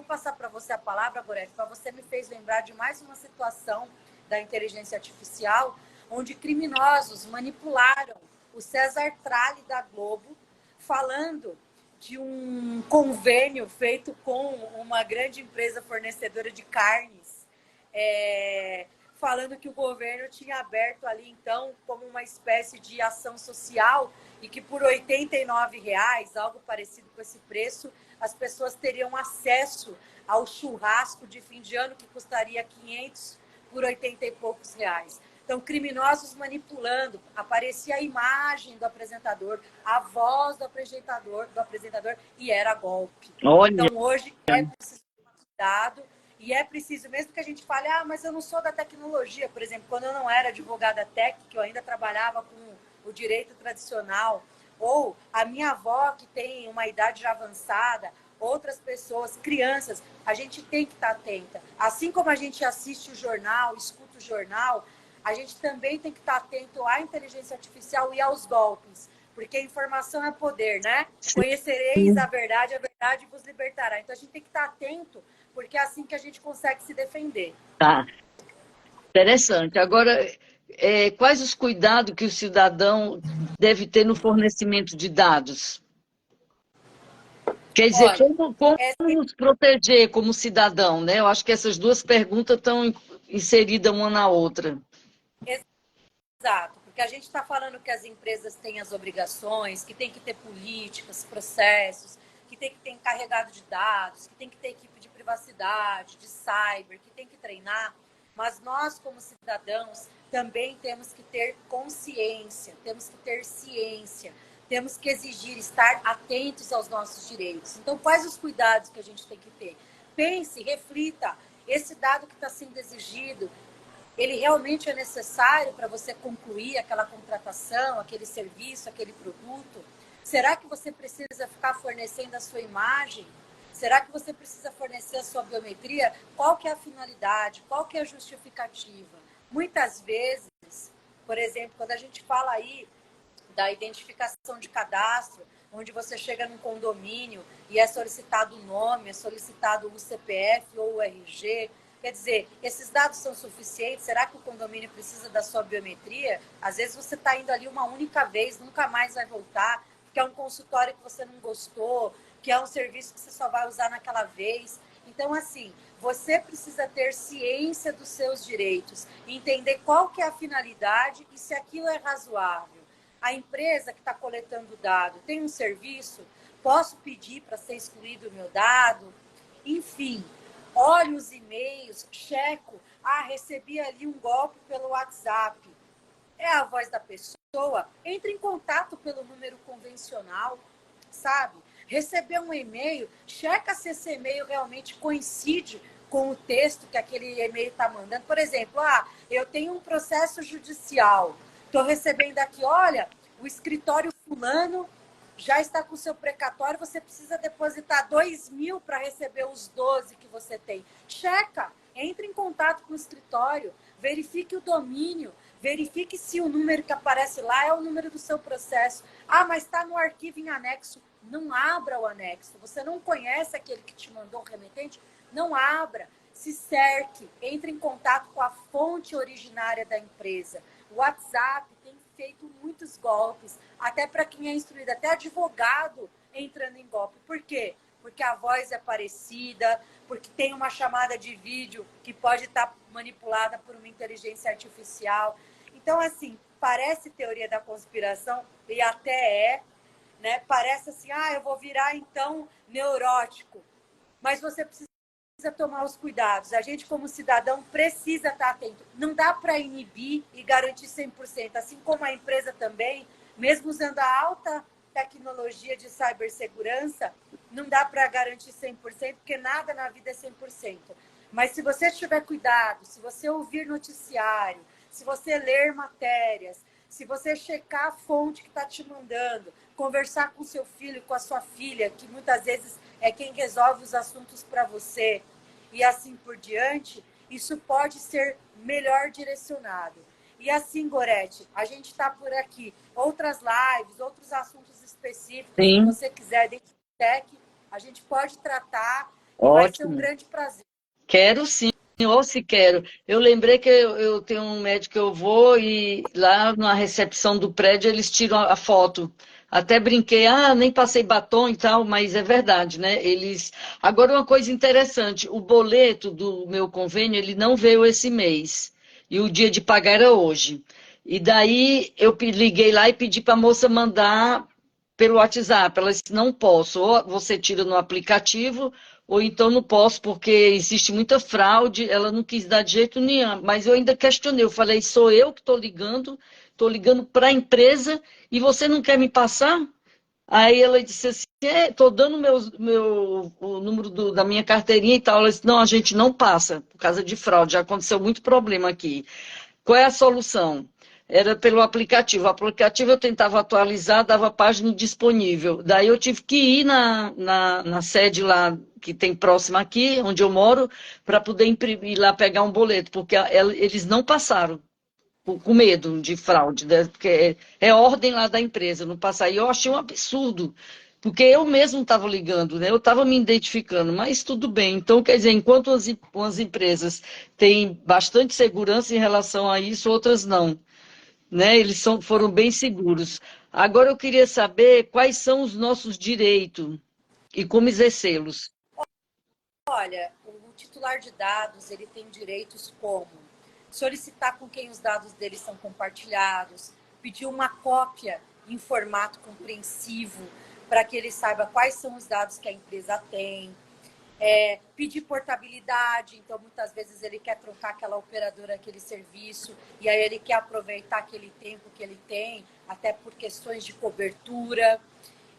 Speaker 2: passar para você a palavra, Gorete, para você me fez lembrar de mais uma situação da inteligência artificial, onde criminosos manipularam o César Tralli da Globo, falando de um convênio feito com uma grande empresa fornecedora de carnes, falando que o governo tinha aberto ali, então, como uma espécie de ação social e que por R$ 89,00, algo parecido com esse preço, as pessoas teriam acesso ao churrasco de fim de ano, que custaria 500 por 80 e poucos reais. Então, criminosos manipulando, aparecia a imagem do apresentador, a voz do apresentador, e era golpe.
Speaker 1: Olha.
Speaker 2: Então, hoje é preciso tomar cuidado e é preciso, mesmo que a gente fale, mas eu não sou da tecnologia, por exemplo, quando eu não era advogada técnica, eu ainda trabalhava com o direito tradicional, ou a minha avó, que tem uma idade já avançada, outras pessoas, crianças, a gente tem que estar atenta. Assim como a gente assiste o jornal, escuta o jornal, a gente também tem que estar atento à inteligência artificial e aos golpes, porque a informação é poder, né? Conhecereis a verdade vos libertará. Então a gente tem que estar atento, porque é assim que a gente consegue se defender.
Speaker 1: Tá, interessante. Agora, quais os cuidados que o cidadão deve ter no fornecimento de dados? Quer dizer, como nos proteger como cidadão, né? Eu acho que essas duas perguntas estão inseridas uma na outra.
Speaker 2: Exato, porque a gente está falando que as empresas têm as obrigações, que tem que ter políticas, processos, que tem que ter encarregado de dados, que tem que ter equipe de privacidade, de cyber, que tem que treinar, mas nós, como cidadãos, também temos que ter consciência, temos que ter ciência, temos que exigir, estar atentos aos nossos direitos. Então, quais os cuidados que a gente tem que ter? Pense, reflita, esse dado que está sendo exigido, ele realmente é necessário para você concluir aquela contratação, aquele serviço, aquele produto? Será que você precisa ficar fornecendo a sua imagem? Será que você precisa fornecer a sua biometria? Qual que é a finalidade? Qual que é a justificativa? Muitas vezes, por exemplo, quando a gente fala aí da identificação de cadastro, onde você chega num condomínio e é solicitado o nome, é solicitado o CPF ou o RG. Quer dizer, esses dados são suficientes? Será que o condomínio precisa da sua biometria? Às vezes você está indo ali uma única vez, nunca mais vai voltar, porque é um consultório que você não gostou, que é um serviço que você só vai usar naquela vez. Então, assim, você precisa ter ciência dos seus direitos, entender qual que é a finalidade e se aquilo é razoável. A empresa que está coletando o dado tem um serviço? Posso pedir para ser excluído o meu dado? Enfim, olho os e-mails, checo. Recebi ali um golpe pelo WhatsApp. É a voz da pessoa? Entre em contato pelo número convencional, sabe? Receber um e-mail, checa se esse e-mail realmente coincide com o texto que aquele e-mail está mandando. Por exemplo, eu tenho um processo judicial. Estou recebendo aqui, olha, o escritório fulano já está com o seu precatório, você precisa depositar 2.000 para receber os 12 que você tem. Checa, entre em contato com o escritório, verifique o domínio, verifique se o número que aparece lá é o número do seu processo. Mas está no arquivo em anexo. Não abra o anexo. Você não conhece aquele que te mandou o remetente? Não abra. Se cerque, entre em contato com a fonte originária da empresa. O WhatsApp tem feito muitos golpes, até para quem é instruído, até advogado entrando em golpe. Por quê? Porque a voz é parecida, porque tem uma chamada de vídeo que pode estar manipulada por uma inteligência artificial. Então, assim, parece teoria da conspiração, e até né? Parece assim, eu vou virar, então, neurótico. Mas você precisa tomar os cuidados. A gente, como cidadão, precisa estar atento. Não dá para inibir e garantir 100%. Assim como a empresa também, mesmo usando a alta tecnologia de cibersegurança, não dá para garantir 100%, porque nada na vida é 100%. Mas se você tiver cuidado, se você ouvir noticiário, se você ler matérias, se você checar a fonte que está te mandando, conversar com seu filho, com a sua filha, que muitas vezes é quem resolve os assuntos para você, e assim por diante, isso pode ser melhor direcionado. E assim, Gorete, a gente está por aqui. Outras lives, outros assuntos específicos que
Speaker 1: Sim,
Speaker 2: você quiser dentro do TEC, a gente pode tratar e vai ser um
Speaker 1: ótimo.
Speaker 2: grande prazer.
Speaker 1: Quero sim, ou se quero. Eu lembrei que eu tenho um médico que eu vou e lá na recepção do prédio eles tiram a foto. Até brinquei, nem passei batom e tal, mas é verdade, né? Eles. Agora, uma coisa interessante: o boleto do meu convênio ele não veio esse mês e o dia de pagar era hoje. E daí eu liguei lá e pedi para a moça mandar pelo WhatsApp. Ela disse: não posso, ou você tira no aplicativo ou então não posso, porque existe muita fraude, ela não quis dar de jeito nenhum, mas eu ainda questionei, eu falei, sou eu que estou ligando para a empresa e você não quer me passar? Aí ela disse assim, estou dando o número da minha carteirinha e tal. Ela disse, não, a gente não passa, por causa de fraude, já aconteceu muito problema aqui. Qual é a solução? Era pelo aplicativo. O aplicativo eu tentava atualizar, dava página disponível. Daí eu tive que ir na sede lá que tem próxima aqui, onde eu moro, para poder imprimir lá, pegar um boleto, porque eles não passaram, com medo de fraude, né? Porque é ordem lá da empresa, não passar. E eu achei um absurdo, porque eu mesmo estava ligando, né? Eu estava me identificando, mas tudo bem. Então, quer dizer, enquanto as empresas têm bastante segurança em relação a isso, outras não, né? Eles foram bem seguros. Agora eu queria saber quais são os nossos direitos e como exercê-los.
Speaker 2: Olha, o titular de dados ele tem direitos como solicitar com quem os dados dele são compartilhados, pedir uma cópia em formato compreensivo para que ele saiba quais são os dados que a empresa tem, pedir portabilidade, então muitas vezes ele quer trocar aquela operadora, aquele serviço, e aí ele quer aproveitar aquele tempo que ele tem, até por questões de cobertura.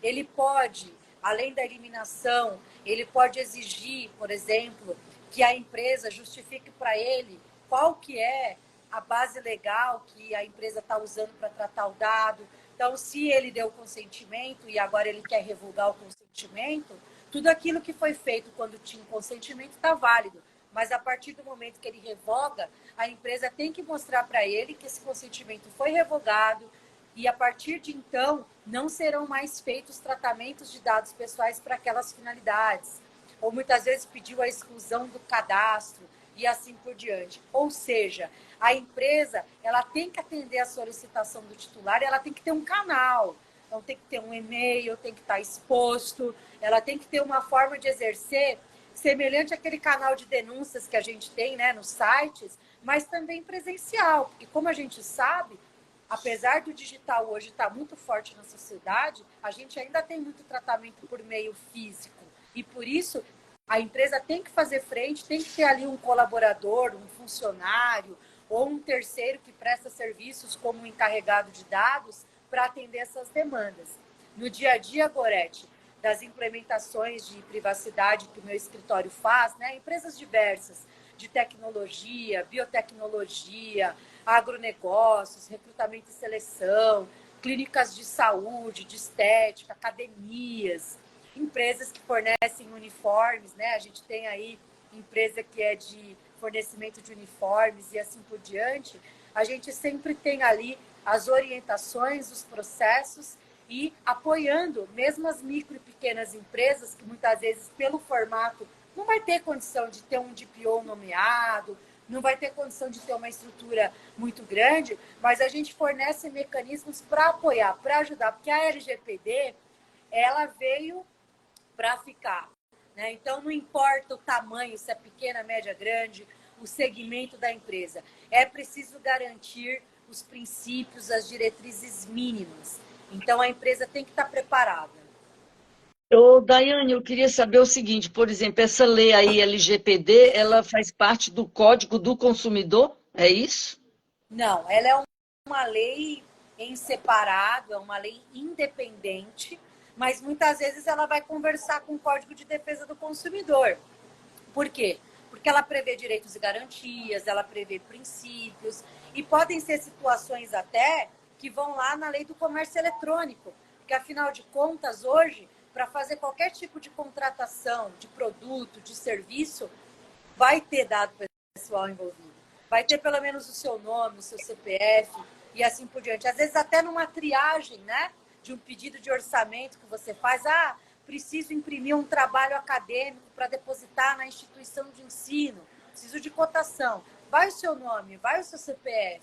Speaker 2: Ele pode, além da eliminação, ele pode exigir, por exemplo, que a empresa justifique para ele qual que é a base legal que a empresa está usando para tratar o dado. Então, se ele deu consentimento e agora ele quer revogar o consentimento, tudo aquilo que foi feito quando tinha consentimento está válido. Mas a partir do momento que ele revoga, a empresa tem que mostrar para ele que esse consentimento foi revogado, e a partir de então não serão mais feitos tratamentos de dados pessoais para aquelas finalidades. Ou muitas vezes pediu a exclusão do cadastro e assim por diante. Ou seja, a empresa ela tem que atender a solicitação do titular e ela tem que ter um canal. Então tem que ter um e-mail, tem que estar exposto, ela tem que ter uma forma de exercer semelhante àquele canal de denúncias que a gente tem, né, nos sites, mas também presencial, porque como a gente sabe, apesar do digital hoje estar muito forte na sociedade, a gente ainda tem muito tratamento por meio físico. E por isso, a empresa tem que fazer frente, tem que ter ali um colaborador, um funcionário ou um terceiro que presta serviços como encarregado de dados para atender essas demandas. No dia a dia, Gorete, das implementações de privacidade que o meu escritório faz, né? Empresas diversas, de tecnologia, biotecnologia, agronegócios, recrutamento e seleção, clínicas de saúde, de estética, academias, empresas que fornecem uniformes, né? A gente tem aí empresa que é de fornecimento de uniformes e assim por diante. A gente sempre tem ali as orientações, os processos e apoiando mesmo as micro e pequenas empresas que muitas vezes pelo formato não vai ter condição de ter um DPO nomeado, não vai ter condição de ter uma estrutura muito grande, mas a gente fornece mecanismos para apoiar, para ajudar, porque a LGPD, ela veio para ficar, né? Então, não importa o tamanho, se é pequena, média, grande, o segmento da empresa. É preciso garantir os princípios, as diretrizes mínimas. Então, a empresa tem que estar preparada.
Speaker 1: Ô, Daiane, eu queria saber o seguinte, por exemplo, essa lei aí, LGPD, ela faz parte do Código do Consumidor? É isso?
Speaker 2: Não, ela é uma lei em separado, é uma lei independente, mas muitas vezes ela vai conversar com o Código de Defesa do Consumidor. Por quê? Porque ela prevê direitos e garantias, ela prevê princípios, e podem ser situações até que vão lá na lei do comércio eletrônico, porque afinal de contas, hoje, para fazer qualquer tipo de contratação de produto, de serviço, vai ter dado pessoal envolvido. Vai ter pelo menos o seu nome, o seu CPF e assim por diante. Às vezes até numa triagem, né, de um pedido de orçamento que você faz, preciso imprimir um trabalho acadêmico para depositar na instituição de ensino, preciso de cotação. Vai o seu nome, vai o seu CPF.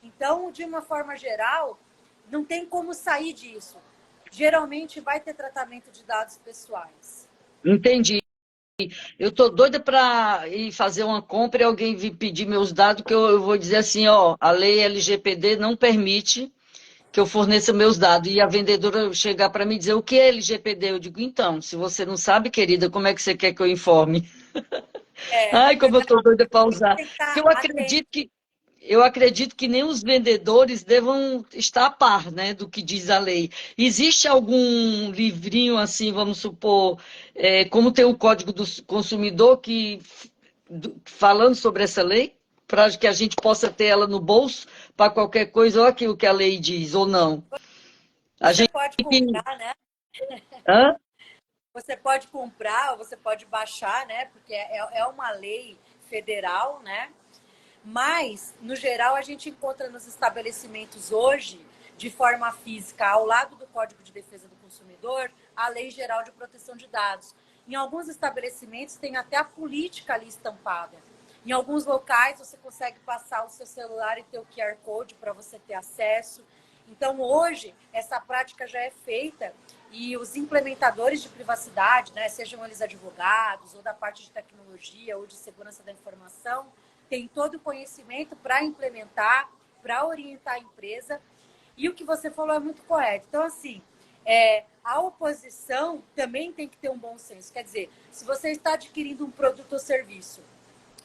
Speaker 2: Então, de uma forma geral, não tem como sair disso. Geralmente vai ter tratamento de dados pessoais.
Speaker 1: Entendi. Eu tô doida para ir fazer uma compra e alguém vir pedir meus dados, que eu vou dizer assim, ó, a lei LGPD não permite que eu forneça meus dados. E a vendedora chegar para mim e dizer, o que é LGPD? Eu digo, então, se você não sabe, querida, como é que você quer que eu informe? Ai,
Speaker 2: Na
Speaker 1: como eu tô
Speaker 2: verdade,
Speaker 1: doida para
Speaker 2: tem que
Speaker 1: usar. Porque
Speaker 2: estar atento.
Speaker 1: eu acredito que nem os vendedores devam estar a par, né, do que diz a lei. Existe algum livrinho assim, vamos supor, como tem o Código do Consumidor, falando sobre essa lei, para que a gente possa ter ela no bolso para qualquer coisa, ou aquilo que a lei diz, ou não. A
Speaker 2: Você
Speaker 1: gente.
Speaker 2: pode comprar, né?
Speaker 1: Hã?
Speaker 2: Você pode comprar, ou você pode baixar, né? Porque é uma lei federal, né? Mas, no geral, a gente encontra nos estabelecimentos hoje, de forma física, ao lado do Código de Defesa do Consumidor, a Lei Geral de Proteção de Dados. Em alguns estabelecimentos tem até a política ali estampada. Em alguns locais você consegue passar o seu celular e ter o QR Code para você ter acesso. Então, hoje, essa prática já é feita e os implementadores de privacidade, né, sejam eles advogados, ou da parte de tecnologia, ou de segurança da informação, têm todo o conhecimento para implementar, para orientar a empresa. E o que você falou é muito correto. Então, assim, a oposição também tem que ter um bom senso. Quer dizer, se você está adquirindo um produto ou serviço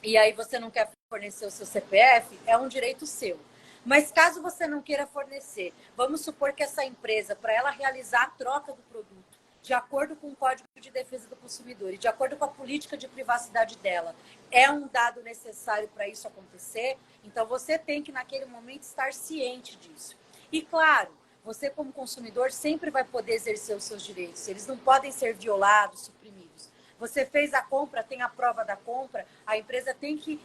Speaker 2: e aí você não quer fornecer o seu CPF, é um direito seu. Mas caso você não queira fornecer, vamos supor que essa empresa, para ela realizar a troca do produto, de acordo com o Código de Defesa do Consumidor e de acordo com a política de privacidade dela, é um dado necessário para isso acontecer, então você tem que, naquele momento, estar ciente disso. E, claro, você como consumidor sempre vai poder exercer os seus direitos, eles não podem ser violados, suprimidos. Você fez a compra, tem a prova da compra, a empresa tem que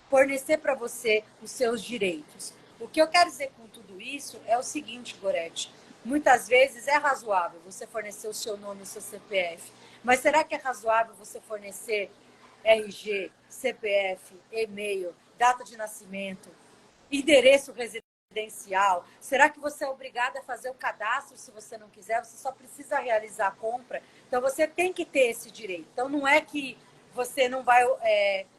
Speaker 2: fornecer para você os seus direitos. O que eu quero dizer com tudo isso é o seguinte, Gorete, muitas vezes é razoável você fornecer o seu nome e o seu CPF, mas será que é razoável você fornecer RG, CPF, e-mail, data de nascimento, endereço residencial? Será que você é obrigado a fazer o cadastro se você não quiser? Você só precisa realizar a compra. Então, você tem que ter esse direito. Então, não é que você não vai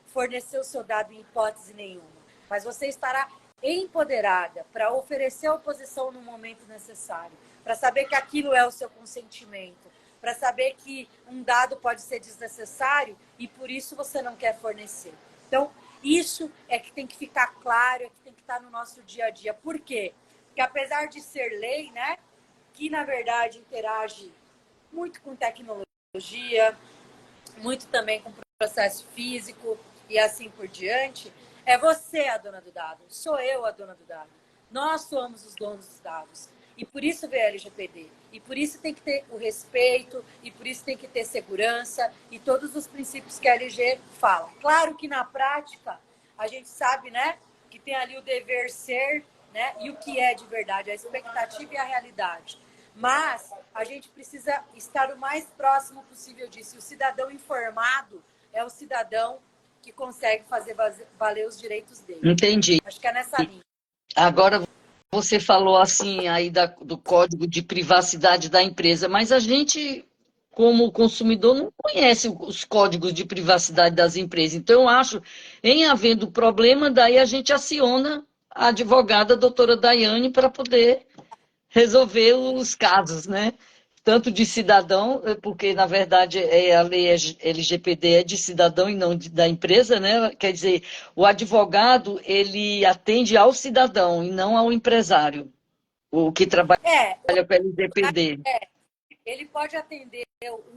Speaker 2: fornecer o seu dado em hipótese nenhuma, mas você estará empoderada para oferecer a oposição no momento necessário, para saber que aquilo é o seu consentimento, para saber que um dado pode ser desnecessário e por isso você não quer fornecer. Então, isso é que tem que ficar claro, é que tem que estar no nosso dia a dia. Por quê? Porque apesar de ser lei, né, que na verdade interage muito com tecnologia, muito também com processo físico e assim por diante, é você a dona do dado, sou eu a dona do dado. Nós somos os donos dos dados. E por isso veio a LGPD. E por isso tem que ter o respeito, e por isso tem que ter segurança, e todos os princípios que a LG fala. Claro que na prática, a gente sabe, né, que tem ali o dever ser, né, e o que é de verdade, a expectativa e a realidade. Mas a gente precisa estar o mais próximo possível disso. E o cidadão informado é o cidadão que consegue fazer valer os direitos dele.
Speaker 1: Entendi.
Speaker 2: Acho que é nessa linha.
Speaker 1: Agora você falou assim aí do código de privacidade da empresa, mas a gente, como consumidor, não conhece os códigos de privacidade das empresas. Então, eu acho, em havendo problema, daí a gente aciona a advogada, a doutora Daiane, para poder resolver os casos, né? Tanto de cidadão, porque na verdade a lei LGPD é de cidadão e não da empresa, né? Quer dizer, o advogado ele atende ao cidadão e não ao empresário, o que trabalha com a LGPD.
Speaker 2: ele pode atender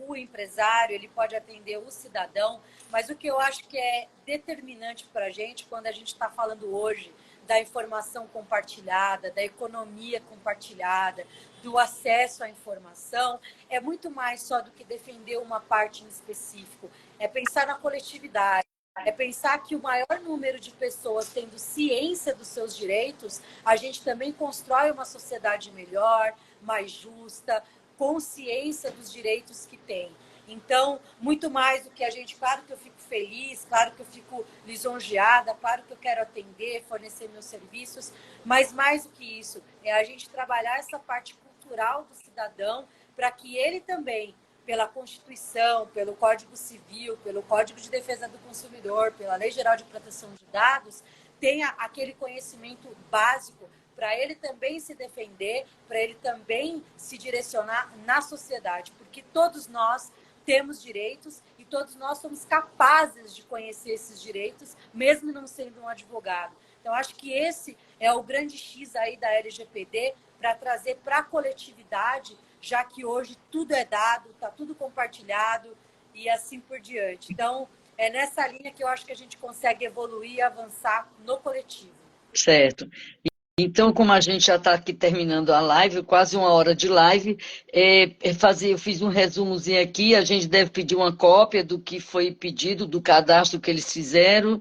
Speaker 2: o empresário, ele pode atender o cidadão, mas o que eu acho que é determinante para a gente, quando a gente está falando hoje da informação compartilhada, da economia compartilhada, do acesso à informação, é muito mais só do que defender uma parte em específico, é pensar na coletividade. É pensar que o maior número de pessoas tendo ciência dos seus direitos, a gente também constrói uma sociedade melhor, mais justa, consciência dos direitos que tem. Então, muito mais do que a gente, claro que eu fico feliz, claro que eu fico lisonjeada, claro que eu quero atender, fornecer meus serviços, mas mais do que isso, é a gente trabalhar essa parte cultural do cidadão para que ele também, pela Constituição, pelo Código Civil, pelo Código de Defesa do Consumidor, pela Lei Geral de Proteção de Dados, tenha aquele conhecimento básico para ele também se defender, para ele também se direcionar na sociedade, porque todos nós temos direitos e todos nós somos capazes de conhecer esses direitos, mesmo não sendo um advogado. Então, acho que esse é o grande X aí da LGPD, para trazer para a coletividade, já que hoje tudo é dado, está tudo compartilhado e assim por diante. Então, é nessa linha que eu acho que a gente consegue evoluir e avançar no coletivo.
Speaker 1: Certo. Então, como a gente já está aqui terminando a live, quase uma hora de live, eu fiz um resumozinho aqui, a gente deve pedir uma cópia do que foi pedido, do cadastro que eles fizeram,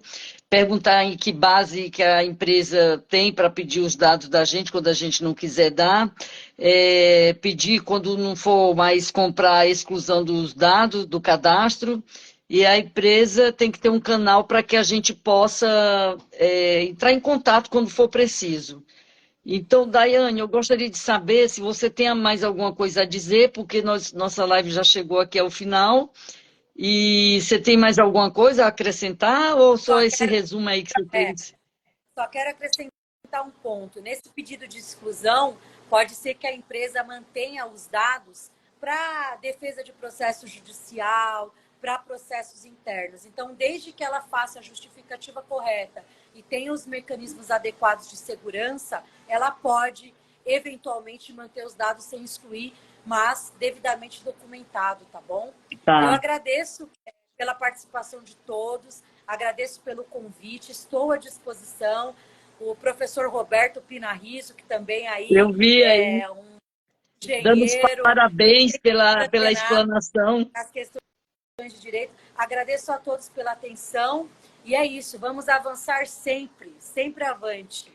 Speaker 1: perguntar em que base que a empresa tem para pedir os dados da gente quando a gente não quiser dar, pedir quando não for mais comprar a exclusão dos dados do cadastro, e a empresa tem que ter um canal para que a gente possa entrar em contato quando for preciso. Então, Daiane, eu gostaria de saber se você tem mais alguma coisa a dizer, porque nossa live já chegou aqui ao final. E você tem mais alguma coisa a acrescentar ou só esse resumo aí que você fez?
Speaker 2: Só quero acrescentar um ponto. Nesse pedido de exclusão, pode ser que a empresa mantenha os dados para defesa de processo judicial, para processos internos. Então, desde que ela faça a justificativa correta e tenha os mecanismos adequados de segurança, ela pode, eventualmente, manter os dados sem excluir, mas devidamente documentado, tá bom?
Speaker 1: Tá.
Speaker 2: Eu agradeço pela participação de todos, agradeço pelo convite, estou à disposição. O professor Roberto Pinarriso, que também aí
Speaker 1: eu vi
Speaker 2: é um
Speaker 1: dando os
Speaker 2: engenheiro.
Speaker 1: parabéns pela explanação.
Speaker 2: As questões de direito. Agradeço a todos pela atenção. E é isso, vamos avançar sempre, sempre avante.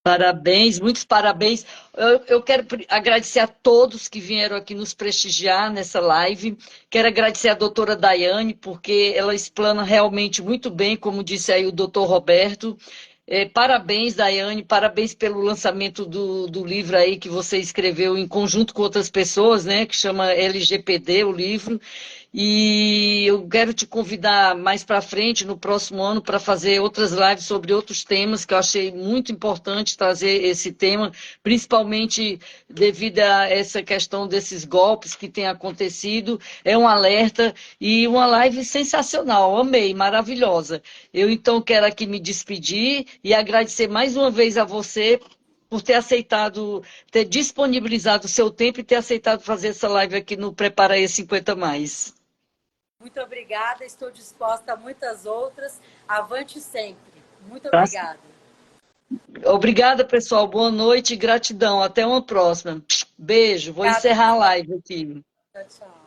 Speaker 1: Parabéns, muitos parabéns. Eu quero agradecer a todos que vieram aqui nos prestigiar nessa live. Quero agradecer a doutora Daiane, porque ela explana realmente muito bem, como disse aí o doutor Roberto. Parabéns, Daiane, parabéns pelo lançamento do livro aí que você escreveu em conjunto com outras pessoas, né? Que chama LGPD, o livro. E eu quero te convidar mais para frente, no próximo ano, para fazer outras lives sobre outros temas, que eu achei muito importante trazer esse tema, principalmente devido a essa questão desses golpes que têm acontecido. É um alerta e uma live sensacional, amei, maravilhosa. Eu, então, quero aqui me despedir e agradecer mais uma vez a você por ter aceitado, ter disponibilizado o seu tempo e ter aceitado fazer essa live aqui no Prepara aí 50 Mais.
Speaker 2: Muito obrigada, estou disposta a muitas outras. Avante sempre. Muito obrigada.
Speaker 1: Obrigada, pessoal. Boa noite e gratidão. Até uma próxima. Beijo. Vou encerrar a live aqui.
Speaker 2: Tchau, tchau.